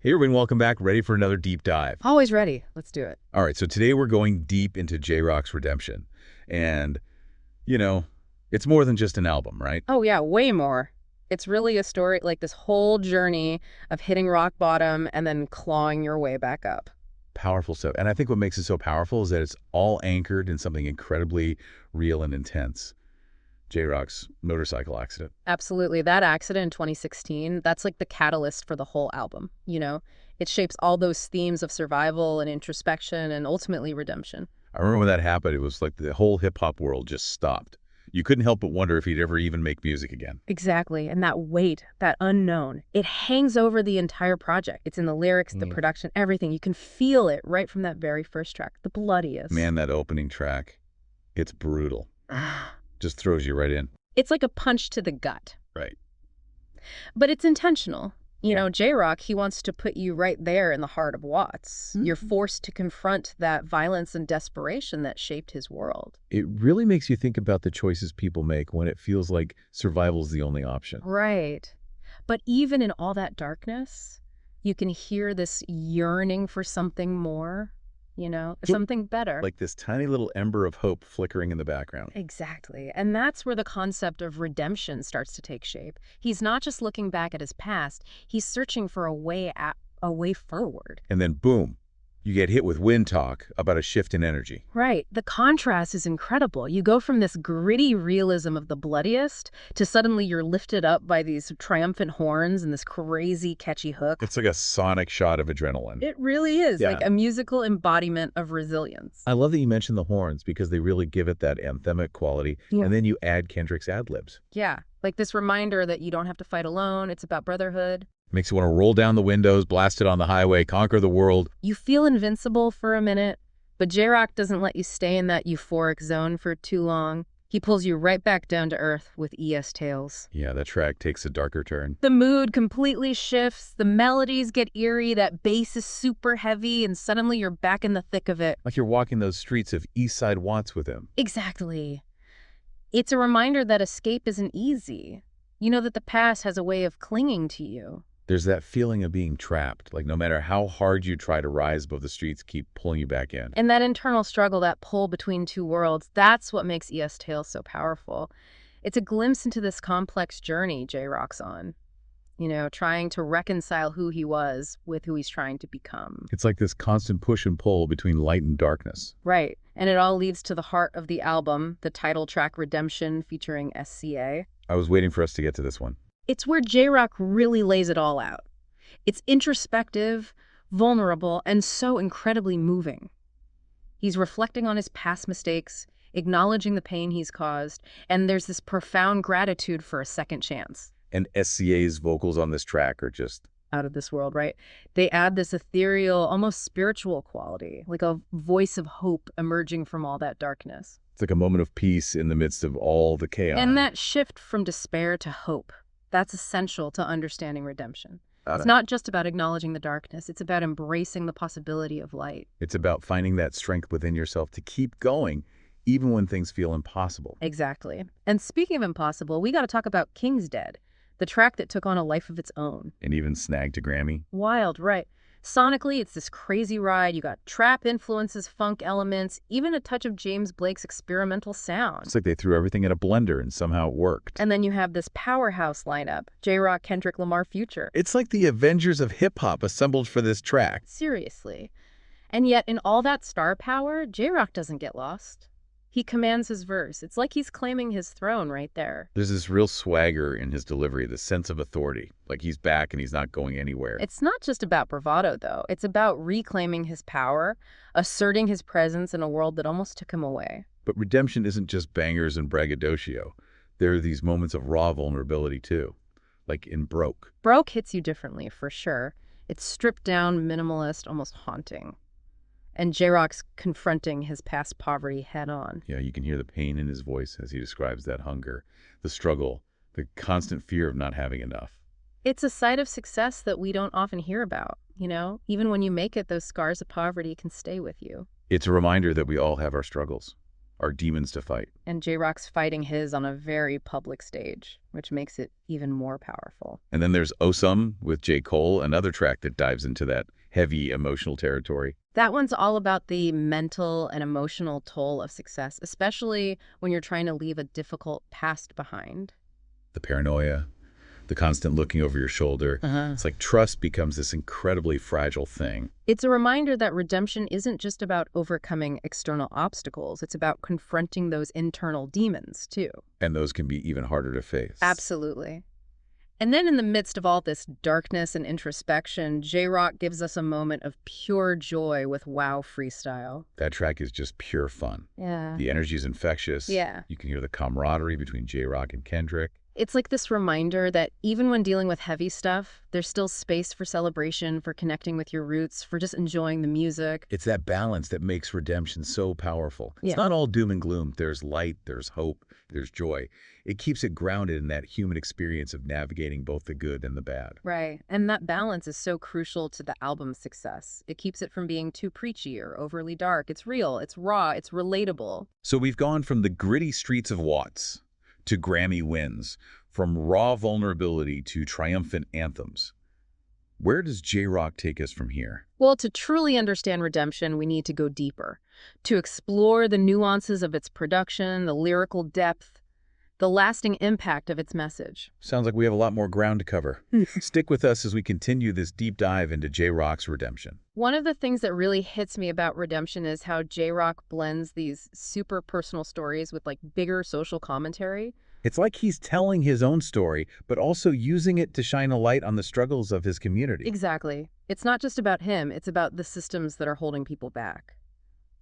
Hey everyone, welcome back. Ready for another deep dive. Always ready. Let's do it. All right, so today we're going deep into J-Rock's redemption. And, you know, it's more than just an album, right? Oh, yeah, way more. It's really a story, like this whole journey of hitting rock bottom and then clawing your way back up. Powerful stuff. And I think what makes it so powerful is that it's all anchored in something incredibly real and intense. J-Rock's motorcycle accident. Absolutely. That accident in 2016, that's like the catalyst for the whole album. It shapes all those themes of survival and introspection and ultimately redemption. I remember when that happened, it was like the whole hip-hop world just stopped. You couldn't help but wonder if he'd ever even make music again. Exactly. And that weight, that unknown, it hangs over the entire project. It's in the lyrics, the production, everything. You can feel it right from that very first track, the bloodiest. Man, that opening track, it's brutal. Just throws you right in. It's like a punch to the gut. Right. But it's intentional. J-Rock, he wants to put you right there in the heart of Watts. You're forced to confront that violence and desperation that shaped his world. It really makes you think about the choices people make when it feels like survival is the only option. Right. But even in all that darkness, you can hear this yearning for something more, something better. Like this tiny little ember of hope flickering in the background. Exactly. And that's where the concept of redemption starts to take shape. He's not just looking back at his past, he's searching for a way forward. And then boom, you get hit with wind talk about a shift in energy. Right. The contrast is incredible. You go from this gritty realism of the bloodiest to suddenly you're lifted up by these triumphant horns and this crazy catchy hook. It's like a sonic shot of adrenaline. It really is, Yeah. like a musical embodiment of resilience. I love that you mentioned the horns because they really give it that anthemic quality. Yeah. And then you add Kendrick's ad-libs. Yeah, like this reminder that you don't have to fight alone. It's about brotherhood. Makes you want to roll down the windows, blast it on the highway, conquer the world. You feel invincible for a minute, but J-Rock doesn't let you stay in that euphoric zone for too long. He pulls you right back down to earth with ES Tales. Yeah, that track takes a darker turn. The mood completely shifts, the melodies get eerie, that bass is super heavy, and suddenly you're back in the thick of it. Like you're walking those streets of East Side Watts with him. Exactly. It's a reminder that escape isn't easy. You know that the past has a way of clinging to you. There's that feeling of being trapped, like no matter how hard you try to rise above the streets, keep pulling you back in. And that internal struggle, that pull between two worlds, that's what makes ES Tales so powerful. It's a glimpse into this complex journey J-Rock's on, trying to reconcile who he was with who he's trying to become. It's like this constant push and pull between light and darkness. Right. And it all leads to the heart of the album, the title track Redemption featuring SCA. I was waiting for us to get to this one. It's where J-Rock really lays it all out. It's introspective, vulnerable, and so incredibly moving. He's reflecting on his past mistakes, acknowledging the pain he's caused, and there's this profound gratitude for a second chance. And SCA's vocals on this track are just out of this world, right? They add this ethereal, almost spiritual quality, like a voice of hope emerging from all that darkness. It's like a moment of peace in the midst of all the chaos. And that shift from despair to hope, that's essential to understanding redemption. It's not just about acknowledging the darkness. It's about embracing the possibility of light. It's about finding that strength within yourself to keep going, even when things feel impossible. Exactly. And speaking of impossible, we got to talk about King's Dead, the track that took on a life of its own. And even snagged a Grammy. Wild, right. Sonically, it's this crazy ride. You got trap influences, funk elements, even a touch of James Blake's experimental sound. It's like they threw everything in a blender and somehow it worked. And then you have this powerhouse lineup, J-Rock, Kendrick Lamar, Future. It's like the Avengers of hip-hop assembled for this track. Seriously. And yet, in all that star power, J-Rock doesn't get lost. He commands his verse. It's like he's claiming his throne right there. There's this real swagger in his delivery, the sense of authority, like he's back and he's not going anywhere. It's not just about bravado, though. It's about reclaiming his power, asserting his presence in a world that almost took him away. But redemption isn't just bangers and braggadocio. There are these moments of raw vulnerability, too, like in Broke. Broke hits you differently, for sure. It's stripped down, minimalist, almost haunting. And J-Rock's confronting his past poverty head-on. Yeah, you can hear the pain in his voice as he describes that hunger, the struggle, the constant fear of not having enough. It's a side of success that we don't often hear about, Even when you make it, those scars of poverty can stay with you. It's a reminder that we all have our struggles, are demons to fight. And J-Rock's fighting his on a very public stage, which makes it even more powerful. And then there's OSOM with J. Cole, another track that dives into that heavy emotional territory. That one's all about the mental and emotional toll of success, especially when you're trying to leave a difficult past behind. The paranoia, the constant looking over your shoulder. It's like trust becomes this incredibly fragile thing. It's a reminder that redemption isn't just about overcoming external obstacles. It's about confronting those internal demons, too. And those can be even harder to face. Absolutely. And then in the midst of all this darkness and introspection, J-Rock gives us a moment of pure joy with Wow Freestyle. That track is just pure fun. Yeah. The energy is infectious. Yeah. You can hear the camaraderie between J-Rock and Kendrick. It's like this reminder that even when dealing with heavy stuff, there's still space for celebration, for connecting with your roots, for just enjoying the music. It's that balance that makes redemption so powerful. Yeah. It's not all doom and gloom. There's light, there's hope, there's joy. It keeps it grounded in that human experience of navigating both the good and the bad. Right. And that balance is so crucial to the album's success. It keeps it from being too preachy or overly dark. It's real, it's raw, it's relatable. So we've gone from the gritty streets of Watts to Grammy wins, from raw vulnerability to triumphant anthems. Where does J-Rock take us from here? Well, to truly understand redemption, we need to go deeper, to explore the nuances of its production, the lyrical depth, the lasting impact of its message. Sounds like we have a lot more ground to cover. Stick with us as we continue this deep dive into J-Rock's redemption. One of the things that really hits me about redemption is how J-Rock blends these super personal stories with bigger social commentary. It's like he's telling his own story, but also using it to shine a light on the struggles of his community. Exactly. It's not just about him, it's about the systems that are holding people back.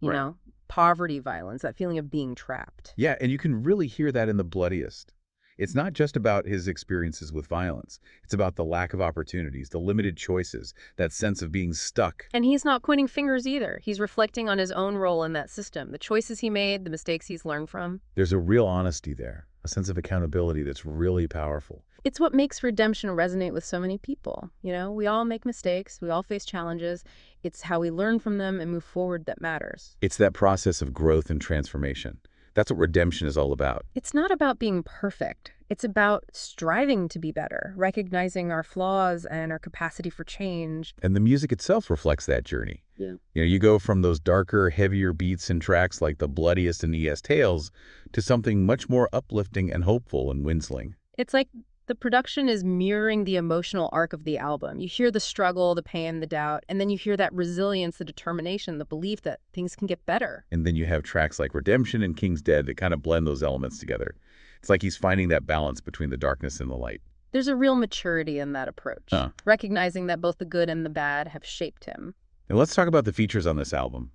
You Right. know, poverty, violence, that feeling of being trapped. Yeah, and you can really hear that in the bloodiest. It's not just about his experiences with violence. It's about the lack of opportunities, the limited choices, that sense of being stuck. And he's not pointing fingers either. He's reflecting on his own role in that system, the choices he made, the mistakes he's learned from. There's a real honesty there, a sense of accountability that's really powerful. It's what makes redemption resonate with so many people. You know, we all make mistakes, we all face challenges. It's how we learn from them and move forward that matters. It's that process of growth and transformation. That's what redemption is all about. It's not about being perfect. It's about striving to be better, recognizing our flaws and our capacity for change. And the music itself reflects that journey. Yeah. You know, you go from those darker, heavier beats and tracks like The Bloodiest and E.S. Tales to something much more uplifting and hopeful in Winsling. It's like the production is mirroring the emotional arc of the album. You hear the struggle, the pain, the doubt, and then you hear that resilience, the determination, the belief that things can get better. And then you have tracks like Redemption and King's Dead that kind of blend those elements together. It's like he's finding that balance between the darkness and the light. There's a real maturity in that approach, recognizing that both the good and the bad have shaped him. Now let's talk about the features on this album.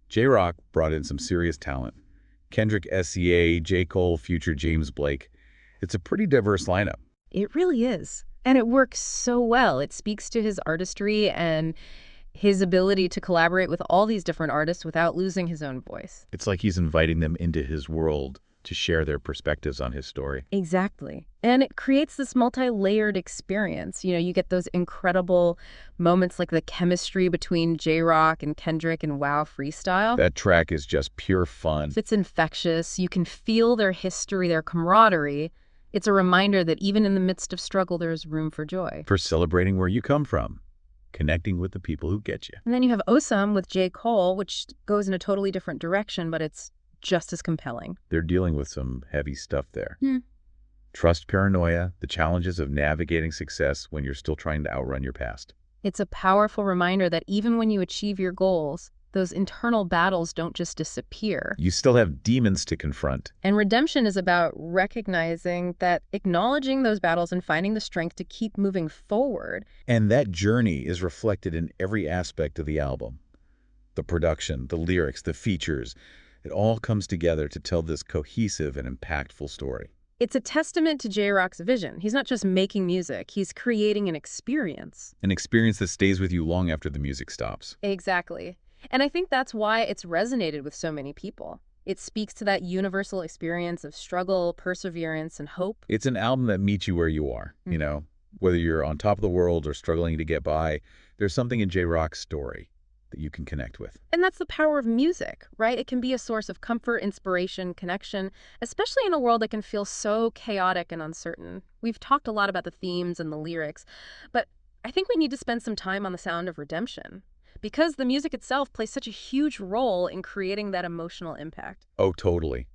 J-Rock brought in some serious talent. Kendrick, SCA, J. Cole, Future, James Blake. It's a pretty diverse lineup. It really is. And it works so well. It speaks to his artistry and his ability to collaborate with all these different artists without losing his own voice. It's like he's inviting them into his world to share their perspectives on his story. Exactly. And it creates this multi-layered experience. You know, you get those incredible moments like the chemistry between J-Rock and Kendrick and Wow Freestyle. That track is just pure fun. It's infectious. You can feel their history, their camaraderie. It's a reminder that even in the midst of struggle, there's room for joy. For celebrating where you come from, connecting with the people who get you. And then you have OSOM with J. Cole, which goes in a totally different direction, but it's just as compelling. They're dealing with some heavy stuff there. Trust paranoia, the challenges of navigating success when you're still trying to outrun your past. It's a powerful reminder that even when you achieve your goals, those internal battles don't just disappear. You still have demons to confront. And redemption is about recognizing that, acknowledging those battles and finding the strength to keep moving forward. And that journey is reflected in every aspect of the album. The production, the lyrics, the features. It all comes together to tell this cohesive and impactful story. It's a testament to J-Rock's vision. He's not just making music, he's creating an experience. An experience that stays with you long after the music stops. Exactly. And I think that's why it's resonated with so many people. It speaks to that universal experience of struggle, perseverance, and hope. It's an album that meets you where you are, you know, whether you're on top of the world or struggling to get by. There's something in J-Rock's story that you can connect with. And that's the power of music, right? It can be a source of comfort, inspiration, connection, especially in a world that can feel so chaotic and uncertain. We've talked a lot about the themes and the lyrics, but I think we need to spend some time on the sound of redemption, because the music itself plays such a huge role in creating that emotional impact. Oh, totally.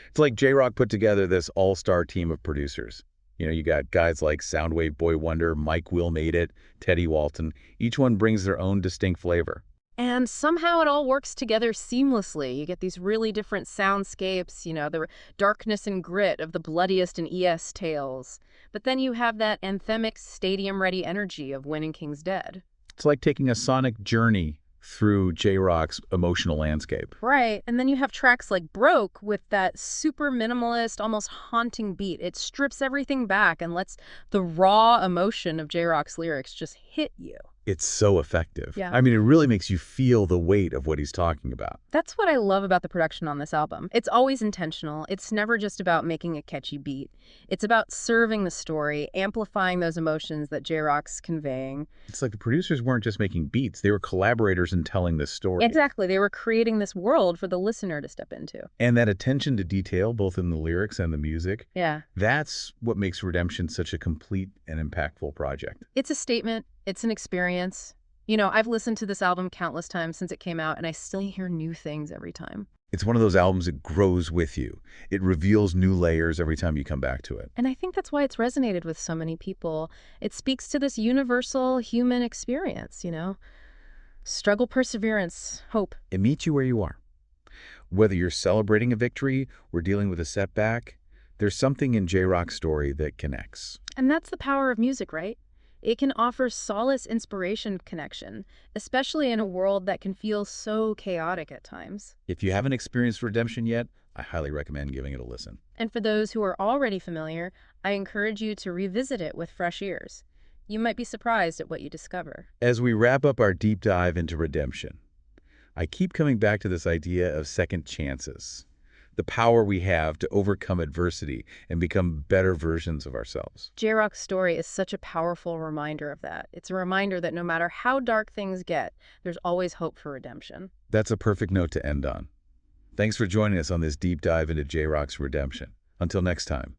It's like J-Rock put together this all-star team of producers. You got guys like Soundwave Boy Wonder, Mike Will Made It, Teddy Walton. Each one brings their own distinct flavor. And somehow it all works together seamlessly. You get these really different soundscapes, the darkness and grit of the bloodiest and ES tales. But then you have that anthemic, stadium-ready energy of Winning King's Dead. It's like taking a sonic journey through J-Rock's emotional landscape. Right, and then you have tracks like Broke with that super minimalist, almost haunting beat. It strips everything back and lets the raw emotion of J-Rock's lyrics just hit you. It's so effective. Yeah. I mean, it really makes you feel the weight of what he's talking about. That's what I love about the production on this album. It's always intentional. It's never just about making a catchy beat. It's about serving the story, amplifying those emotions that J-Rock's conveying. It's like the producers weren't just making beats. They were collaborators in telling this story. Exactly. They were creating this world for the listener to step into. And that attention to detail, both in the lyrics and the music, Yeah. that's what makes Redemption such a complete and impactful project. It's a statement. It's an experience. I've listened to this album countless times since it came out, and I still hear new things every time. It's one of those albums that grows with you. It reveals new layers every time you come back to it. And I think that's why it's resonated with so many people. It speaks to this universal human experience, struggle, perseverance, hope. It meets you where you are. Whether you're celebrating a victory or dealing with a setback, there's something in J-Rock's story that connects. And that's the power of music, right? It can offer solace, inspiration, connection, especially in a world that can feel so chaotic at times. If you haven't experienced Redemption yet, I highly recommend giving it a listen. And for those who are already familiar, I encourage you to revisit it with fresh ears. You might be surprised at what you discover. As we wrap up our deep dive into Redemption, I keep coming back to this idea of second chances, the power we have to overcome adversity and become better versions of ourselves. J-Rock's story is such a powerful reminder of that. It's a reminder that no matter how dark things get, there's always hope for redemption. That's a perfect note to end on. Thanks for joining us on this deep dive into J-Rock's Redemption. Until next time.